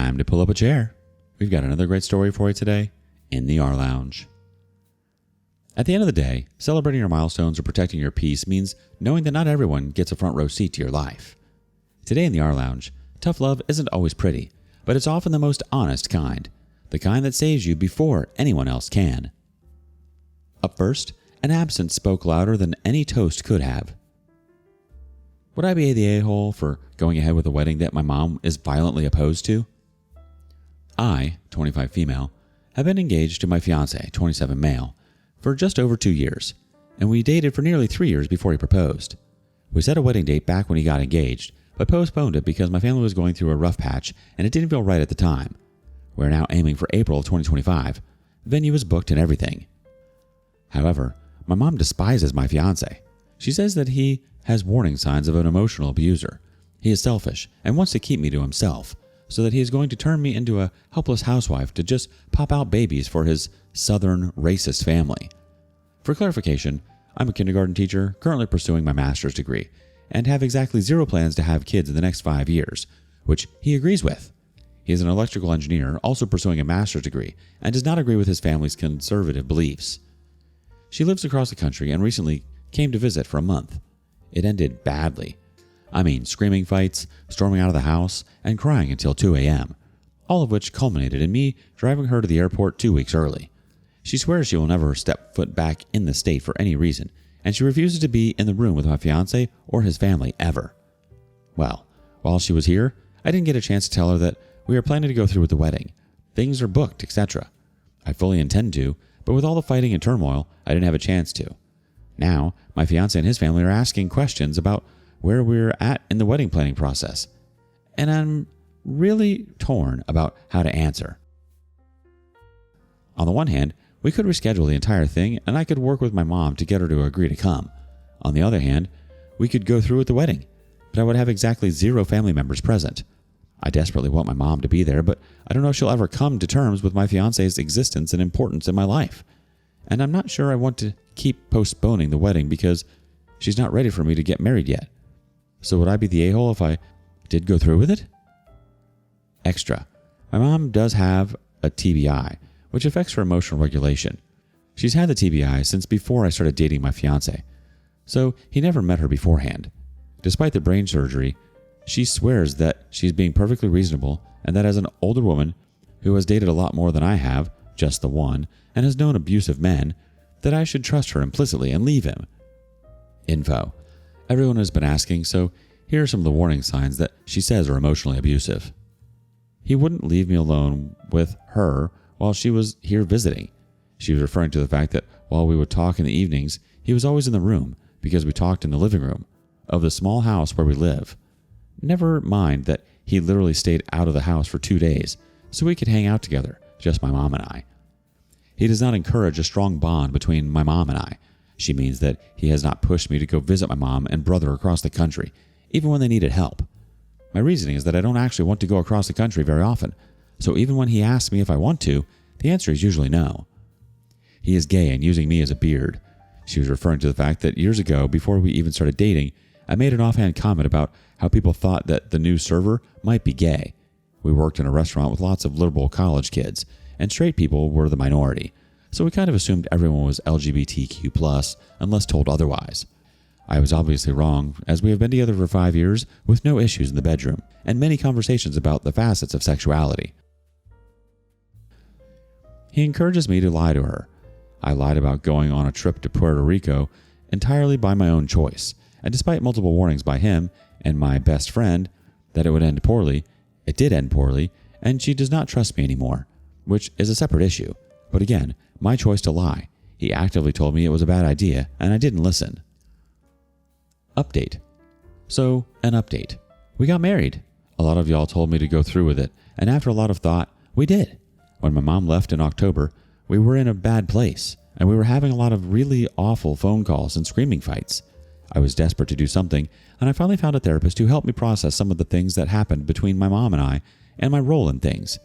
Time to pull up a chair. We've got another great story for you today in the rLounge. At the end of the day, celebrating your milestones or protecting your peace means knowing that not everyone gets a front row seat to your life. Today in the rLounge, tough love isn't always pretty, but it's often the most honest kind, the kind that saves you before anyone else can. Up first, an absence spoke louder than any toast could have. Would I be the a-hole for going ahead with a wedding that my mom is violently opposed to? I, 25 female, have been engaged to my fiancé, 27 male, for just over 2 years, and we dated for nearly 3 years before he proposed. We set a wedding date back when he got engaged, but postponed it because my family was going through a rough patch and it didn't feel right at the time. We're now aiming for April of 2025. The venue is booked and everything. However, my mom despises my fiancé. She says that he has warning signs of an emotional abuser. He is selfish and wants to keep me to himself, so that he is going to turn me into a helpless housewife to just pop out babies for his southern racist family. For clarification, I'm a kindergarten teacher currently pursuing my master's degree and have exactly 0 plans to have kids in the next 5 years, which he agrees with. He is an electrical engineer also pursuing a master's degree and does not agree with his family's conservative beliefs. She lives across the country and recently came to visit for a month. It ended badly. I mean, screaming fights, storming out of the house, and crying until 2 a.m., all of which culminated in me driving her to the airport 2 weeks early. She swears she will never step foot back in the state for any reason, and she refuses to be in the room with my fiancé or his family ever. Well, while she was here, I didn't get a chance to tell her that we are planning to go through with the wedding. Things are booked, etc. I fully intend to, but with all the fighting and turmoil, I didn't have a chance to. Now, my fiancé and his family are asking questions about where we're at in the wedding planning process, and I'm really torn about how to answer. On the one hand, we could reschedule the entire thing and I could work with my mom to get her to agree to come. On the other hand, we could go through with the wedding, but I would have exactly 0 family members present. I desperately want my mom to be there, but I don't know if she'll ever come to terms with my fiancé's existence and importance in my life. And I'm not sure I want to keep postponing the wedding because she's not ready for me to get married yet. So would I be the a-hole if I did go through with it? Extra. My mom does have a TBI, which affects her emotional regulation. She's had the TBI since before I started dating my fiancé, so he never met her beforehand. Despite the brain surgery, she swears that she's being perfectly reasonable and that as an older woman who has dated a lot more than I have, just the one, and has known abusive men, that I should trust her implicitly and leave him. Info. Everyone has been asking, so here are some of the warning signs that she says are emotionally abusive. He wouldn't leave me alone with her while she was here visiting. She was referring to the fact that while we would talk in the evenings, he was always in the room because we talked in the living room of the small house where we live. Never mind that he literally stayed out of the house for 2 days so we could hang out together, just my mom and I. He does not encourage a strong bond between my mom and I. She means that he has not pushed me to go visit my mom and brother across the country, even when they needed help. My reasoning is that I don't actually want to go across the country very often, so even when he asks me if I want to, the answer is usually no. He is gay and using me as a beard. She was referring to the fact that years ago, before we even started dating, I made an offhand comment about how people thought that the new server might be gay. We worked in a restaurant with lots of liberal college kids, and straight people were the minority, so we kind of assumed everyone was LGBTQ+, unless told otherwise. I was obviously wrong, as we have been together for 5 years with no issues in the bedroom, and many conversations about the facets of sexuality. He encourages me to lie to her. I lied about going on a trip to Puerto Rico entirely by my own choice, and despite multiple warnings by him and my best friend that it would end poorly, it did end poorly, and she does not trust me anymore, which is a separate issue. But again, my choice to lie. He actively told me it was a bad idea, and I didn't listen. Update. So, an update. We got married. A lot of y'all told me to go through with it, and after a lot of thought, we did. When my mom left in October, we were in a bad place, and we were having a lot of really awful phone calls and screaming fights. I was desperate to do something, and I finally found a therapist who helped me process some of the things that happened between my mom and I, and my role in things.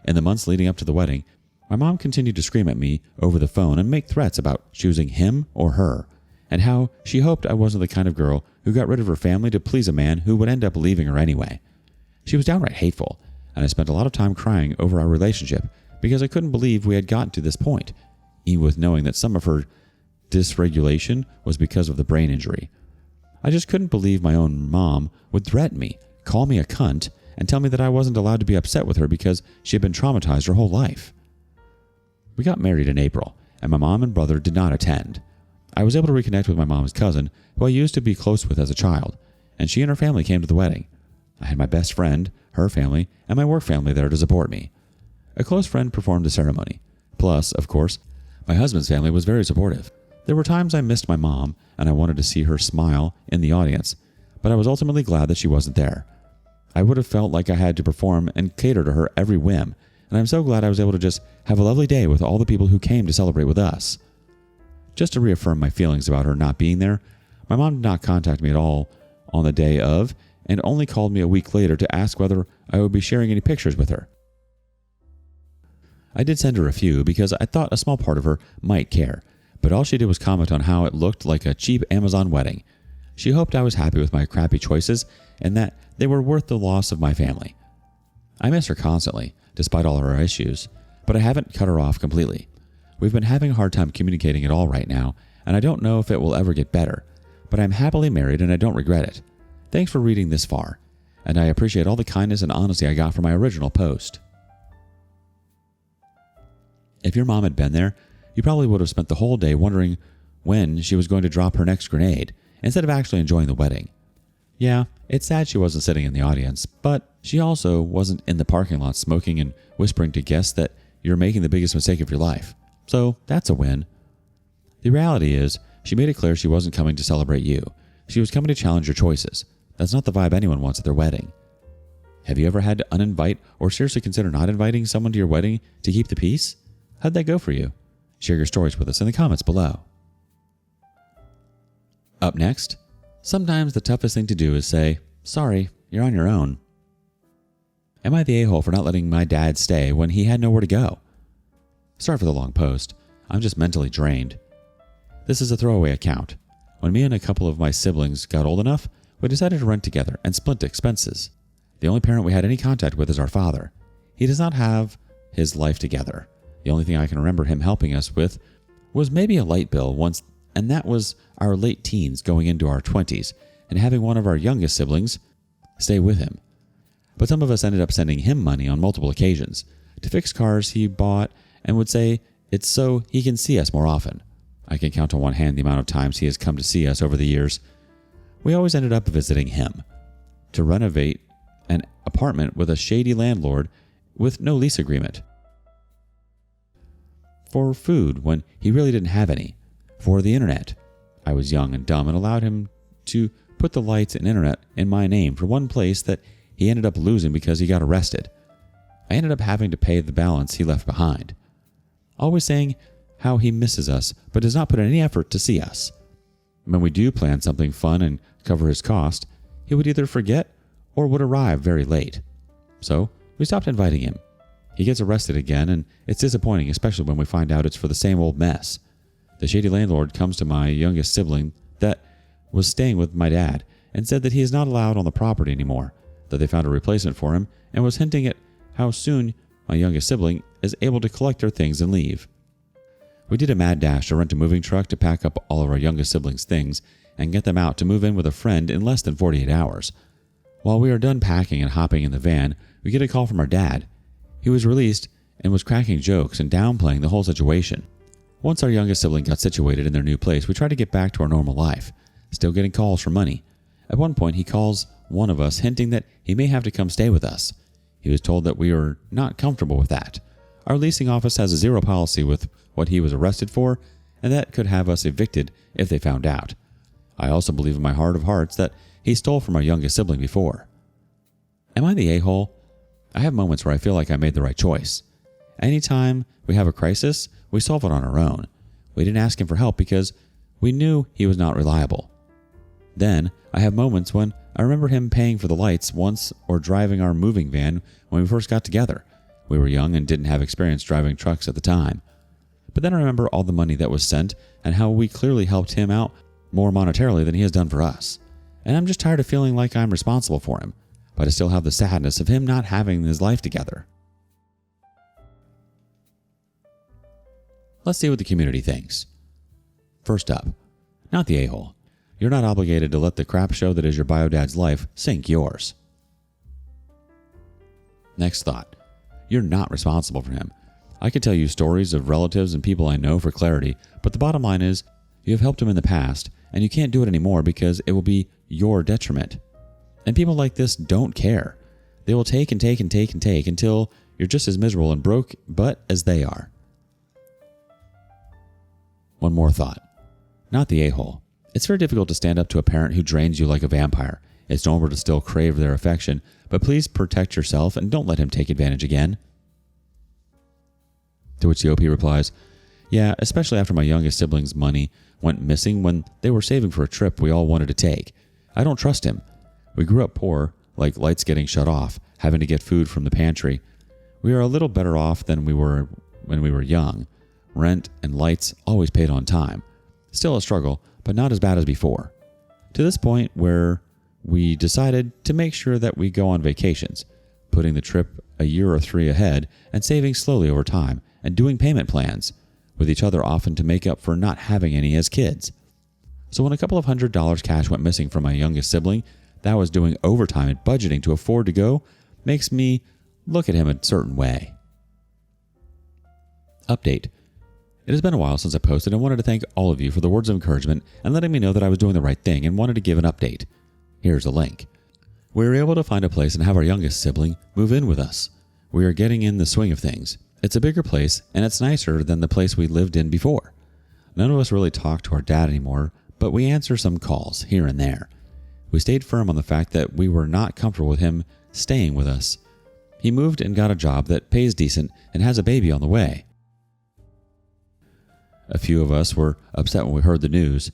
In the months leading up to the wedding, my mom continued to scream at me over the phone and make threats about choosing him or her, and how she hoped I wasn't the kind of girl who got rid of her family to please a man who would end up leaving her anyway. She was downright hateful. and I spent a lot of time crying over our relationship because I couldn't believe we had gotten to this point, even with knowing that some of her dysregulation was because of the brain injury. I just couldn't believe my own mom would threaten me, call me a cunt, and tell me that I wasn't allowed to be upset with her because she had been traumatized her whole life. We got married in April, and my mom and brother did not attend. I was able to reconnect with my mom's cousin, who I used to be close with as a child, and she and her family came to the wedding. I had my best friend, her family, and my work family there to support me. A close friend performed the ceremony. Plus, of course, my husband's family was very supportive. There were times I missed my mom, and I wanted to see her smile in the audience, but I was ultimately glad that she wasn't there. I would have felt like I had to perform and cater to her every whim, and I'm so glad I was able to just have a lovely day with all the people who came to celebrate with us. Just to reaffirm my feelings about her not being there, my mom did not contact me at all on the day of, and only called me a week later to ask whether I would be sharing any pictures with her. I did send her a few because I thought a small part of her might care, but all she did was comment on how it looked like a cheap Amazon wedding. She hoped I was happy with my crappy choices and that they were worth the loss of my family. I miss her constantly, despite all her issues, but I haven't cut her off completely. We've been having a hard time communicating at all right now, and I don't know if it will ever get better, but I'm happily married and I don't regret it. Thanks for reading this far, and I appreciate all the kindness and honesty I got from my original post. If your mom had been there, you probably would have spent the whole day wondering when she was going to drop her next grenade, instead of actually enjoying the wedding. Yeah, it's sad she wasn't sitting in the audience, but she also wasn't in the parking lot smoking and whispering to guests that you're making the biggest mistake of your life. So that's a win. The reality is, she made it clear she wasn't coming to celebrate you. She was coming to challenge your choices. That's not the vibe anyone wants at their wedding. Have you ever had to uninvite or seriously consider not inviting someone to your wedding to keep the peace? How'd that go for you? Share your stories with us in the comments below. Up next, sometimes the toughest thing to do is say, sorry, you're on your own. Am I the a-hole for not letting my dad stay when he had nowhere to go? Sorry for the long post. I'm just mentally drained. This is a throwaway account. When me and a couple of my siblings got old enough, we decided to rent together and split expenses. The only parent we had any contact with is our father. He does not have his life together. The only thing I can remember him helping us with was maybe a light bill once, and that was our late teens going into our 20s and having one of our youngest siblings stay with him. But some of us ended up sending him money on multiple occasions to fix cars he bought and would say it's so he can see us more often. I can count on one hand the amount of times he has come to see us over the years. We always ended up visiting him to renovate an apartment with a shady landlord with no lease agreement. For food when he really didn't have any. For the internet. I was young and dumb and allowed him to put the lights and internet in my name for one place that he ended up losing because he got arrested. I ended up having to pay the balance he left behind. Always saying how he misses us but does not put in any effort to see us. When we do plan something fun and cover his cost, he would either forget or would arrive very late. So we stopped inviting him. He gets arrested again, and it's disappointing, especially when we find out it's for the same old mess. The shady landlord comes to my youngest sibling that was staying with my dad and said that he is not allowed on the property anymore, that they found a replacement for him, and was hinting at how soon my youngest sibling is able to collect their things and leave. We did a mad dash to rent a moving truck to pack up all of our youngest siblings' things and get them out to move in with a friend in less than 48 hours. While we are done packing and hopping in the van, we get a call from our dad. He was released and was cracking jokes and downplaying the whole situation. Once our youngest sibling got situated in their new place, we tried to get back to our normal life, still getting calls for money. At one point, he calls one of us, hinting that he may have to come stay with us. He was told that we are not comfortable with that. Our leasing office has a zero policy with what he was arrested for, and that could have us evicted if they found out. I also believe in my heart of hearts that he stole from our youngest sibling before. Am I the a-hole? I have moments where I feel like I made the right choice. Anytime we have a crisis, we solve it on our own. We didn't ask him for help because we knew he was not reliable. Then, I have moments when I remember him paying for the lights once or driving our moving van when we first got together. We were young and didn't have experience driving trucks at the time. But then I remember all the money that was sent and how we clearly helped him out more monetarily than he has done for us. And I'm just tired of feeling like I'm responsible for him. but I still have the sadness of him not having his life together. Let's see what the community thinks. First up, not the a-hole. You're not obligated to let the crap show that is your bio dad's life sink yours. Next thought, you're not responsible for him. I could tell you stories of relatives and people I know for clarity, but the bottom line is you have helped him in the past and you can't do it anymore because it will be your detriment. And people like this don't care. They will take and take and take and take until you're just as miserable and broke but as they are. One more thought, not the a-hole. It's very difficult to stand up to a parent who drains you like a vampire. It's normal to still crave their affection, but please protect yourself and don't let him take advantage again. To which the OP replies, yeah, especially after my youngest sibling's money went missing when they were saving for a trip we all wanted to take. I don't trust him. We grew up poor, like lights getting shut off, having to get food from the pantry. We are a little better off than we were when we were young. Rent and lights always paid on time. Still a struggle, but not as bad as before. To this point where we decided to make sure that we go on vacations, putting the trip a year or 3 ahead and saving slowly over time and doing payment plans with each other often to make up for not having any as kids. So when a couple of $100 cash went missing from my youngest sibling, that was doing overtime and budgeting to afford to go, makes me look at him a certain way. Update. It has been a while since I posted and wanted to thank all of you for the words of encouragement and letting me know that I was doing the right thing and wanted to give an update. Here's a link. We were able to find a place and have our youngest sibling move in with us. We are getting in the swing of things. It's a bigger place and it's nicer than the place we lived in before. None of us really talk to our dad anymore, but we answer some calls here and there. We stayed firm on the fact that we were not comfortable with him staying with us. He moved and got a job that pays decent and has a baby on the way. A few of us were upset when we heard the news.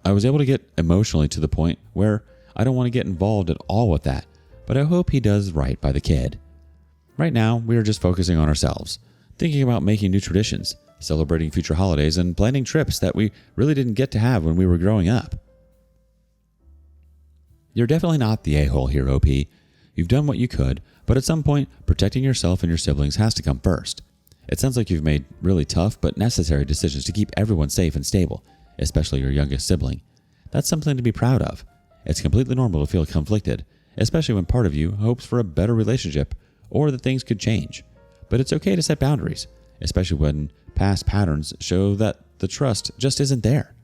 I was able to get emotionally to the point where I don't want to get involved at all with that, but I hope he does right by the kid. Right now, we are just focusing on ourselves, thinking about making new traditions, celebrating future holidays, and planning trips that we really didn't get to have when we were growing up. You're definitely not the a-hole here, OP. You've done what you could, but at some point, protecting yourself and your siblings has to come first. It sounds like you've made really tough but necessary decisions to keep everyone safe and stable, especially your youngest sibling. That's something to be proud of. It's completely normal to feel conflicted, especially when part of you hopes for a better relationship or that things could change. But it's okay to set boundaries, especially when past patterns show that the trust just isn't there.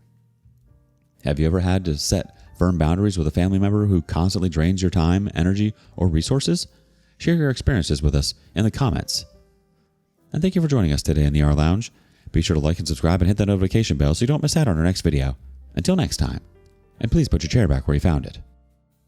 Have you ever had to set firm boundaries with a family member who constantly drains your time, energy, or resources? Share your experiences with us in the comments. And thank you for joining us today in the rLounge. Be sure to like and subscribe and hit that notification bell so you don't miss out on our next video. Until next time, and please put your chair back where you found it.